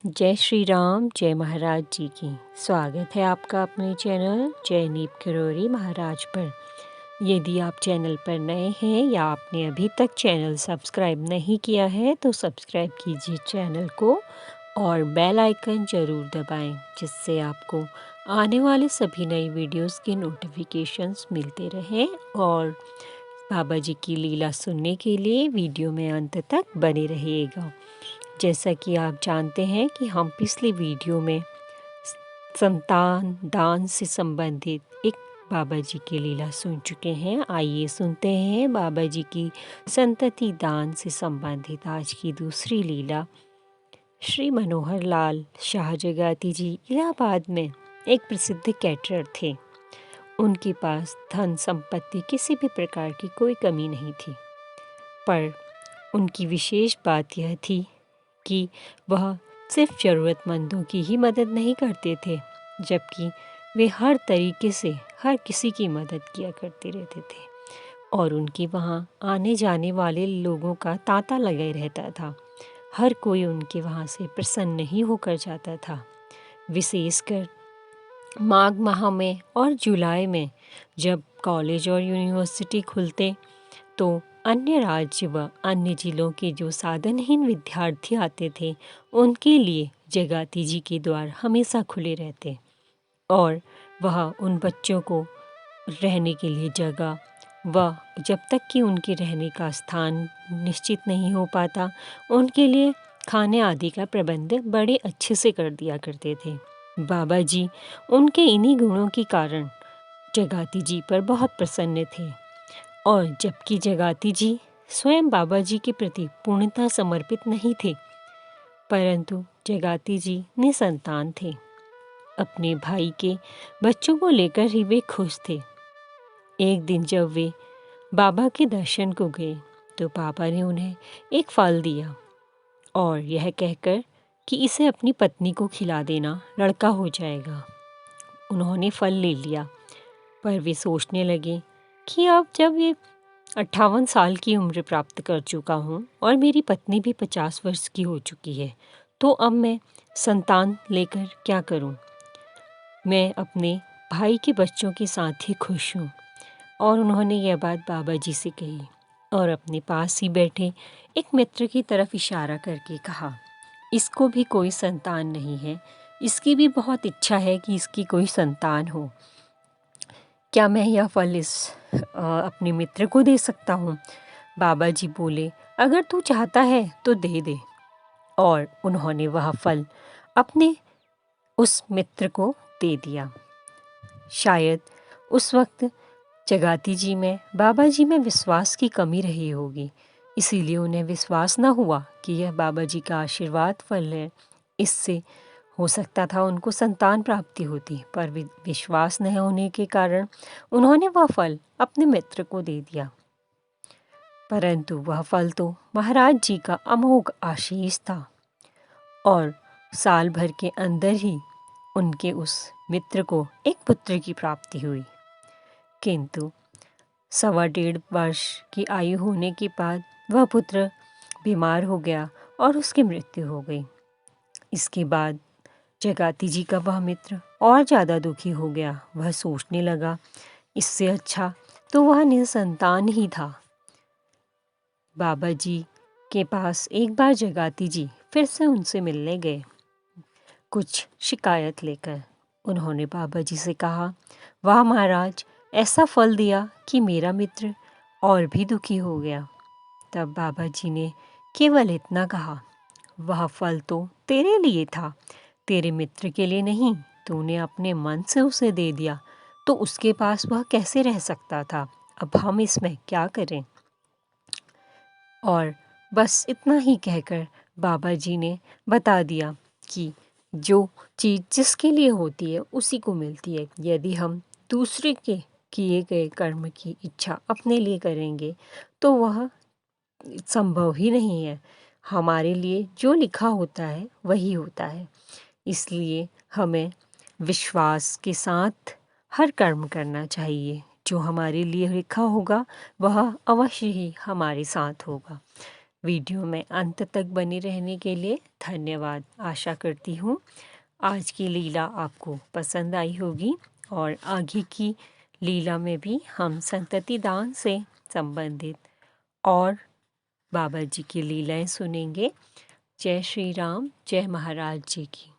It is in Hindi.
जय श्री राम, जय महाराज जी की। स्वागत है आपका अपने चैनल जयनीप किरोरी महाराज पर। यदि आप चैनल पर नए हैं या आपने अभी तक चैनल सब्सक्राइब नहीं किया है तो सब्सक्राइब कीजिए चैनल को और बेल आइकन ज़रूर दबाएं, जिससे आपको आने वाले सभी नई वीडियोस के नोटिफिकेशंस मिलते रहें। और बाबा जी की लीला सुनने के लिए वीडियो में अंत तक बने रहिएगा। जैसा कि आप जानते हैं कि हम पिछली वीडियो में संतान दान से संबंधित एक बाबा जी की लीला सुन चुके हैं। आइए सुनते हैं बाबा जी की संतति दान से संबंधित आज की दूसरी लीला। श्री मनोहर लाल शाह जगाती जी इलाहाबाद में एक प्रसिद्ध कैटरर थे। उनके पास धन संपत्ति किसी भी प्रकार की कोई कमी नहीं थी, पर उनकी विशेष बात यह थी कि वह सिर्फ ज़रूरतमंदों की ही मदद नहीं करते थे, जबकि वे हर तरीके से हर किसी की मदद किया करते रहते थे और उनके वहाँ आने जाने वाले लोगों का तांता लगा रहता था। हर कोई उनके वहाँ से प्रसन्न नहीं होकर जाता था। विशेषकर माघ माह में और जुलाई में जब कॉलेज और यूनिवर्सिटी खुलते तो अन्य राज्य व अन्य जिलों के जो साधनहीन विद्यार्थी आते थे उनके लिए जगाती जी के द्वार हमेशा खुले रहते और वह उन बच्चों को रहने के लिए जगह व जब तक कि उनके रहने का स्थान निश्चित नहीं हो पाता उनके लिए खाने आदि का प्रबंध बड़े अच्छे से कर दिया करते थे। बाबा जी उनके इन्हीं गुणों के कारण जगाती जी पर बहुत प्रसन्न थे और जबकि जगाती जी स्वयं बाबा जी के प्रति पूर्णतः समर्पित नहीं थे, परंतु जगाती जी निसंतान थे। अपने भाई के बच्चों को लेकर ही वे खुश थे। एक दिन जब वे बाबा के दर्शन को गए तो बाबा ने उन्हें एक फल दिया और यह कहकर कि इसे अपनी पत्नी को खिला देना, लड़का हो जाएगा। उन्होंने फल ले लिया, पर वे सोचने लगे कि अब जब ये 58 साल की उम्र प्राप्त कर चुका हूँ और मेरी पत्नी भी 50 वर्ष की हो चुकी है, तो अब मैं संतान लेकर क्या करूँ। मैं अपने भाई के बच्चों के साथ ही खुश हूँ। और उन्होंने यह बात बाबा जी से कही और अपने पास ही बैठे एक मित्र की तरफ इशारा करके कहा, इसको भी कोई संतान नहीं है, इसकी भी बहुत इच्छा है कि इसकी कोई संतान हो। क्या मैं यह फल अपने मित्र को दे सकता हूँ? बाबा जी बोले, अगर तू चाहता है तो दे दे। और उन्होंने वह फल अपने उस मित्र को दे दिया। शायद उस वक्त जगाती जी में बाबा जी में विश्वास की कमी रही होगी, इसीलिए उन्हें विश्वास न हुआ कि यह बाबा जी का आशीर्वाद फल है, इससे हो सकता था उनको संतान प्राप्ति होती, पर विश्वास न होने के कारण उन्होंने वह फल अपने मित्र को दे दिया। परंतु वह फल तो महाराज जी का अमोघ आशीष था और साल भर के अंदर ही उनके उस मित्र को एक पुत्र की प्राप्ति हुई। किंतु 1.25 वर्ष की आयु होने के बाद वह पुत्र बीमार हो गया और उसकी मृत्यु हो गई। इसके बाद जगाती जी का वह मित्र और ज़्यादा दुखी हो गया। वह सोचने लगा, इससे अच्छा तो वह निसंतान ही था। बाबा जी के पास एक बार जगाती जी फिर से उनसे मिलने गए, कुछ शिकायत लेकर। उन्होंने बाबा जी से कहा, वाह महाराज, ऐसा फल दिया कि मेरा मित्र और भी दुखी हो गया। तब बाबा जी ने केवल इतना कहा, वह फल तो तेरे लिए था, तेरे मित्र के लिए नहीं। तूने अपने मन से उसे दे दिया, तो उसके पास वह कैसे रह सकता था। अब हम इसमें क्या करें। और बस इतना ही कहकर बाबा जी ने बता दिया कि जो चीज़ जिसके लिए होती है उसी को मिलती है। यदि हम दूसरे के किए गए कर्म की इच्छा अपने लिए करेंगे तो वह संभव ही नहीं है। हमारे लिए जो लिखा होता है वही होता है। इसलिए हमें विश्वास के साथ हर कर्म करना चाहिए। जो हमारे लिए लिखा होगा वह अवश्य ही हमारे साथ होगा। वीडियो में अंत तक बने रहने के लिए धन्यवाद। आशा करती हूँ आज की लीला आपको पसंद आई होगी और आगे की लीला में भी हम संतति दान से संबंधित और बाबा जी की लीलाएं सुनेंगे। जय श्री राम, जय महाराज जी की।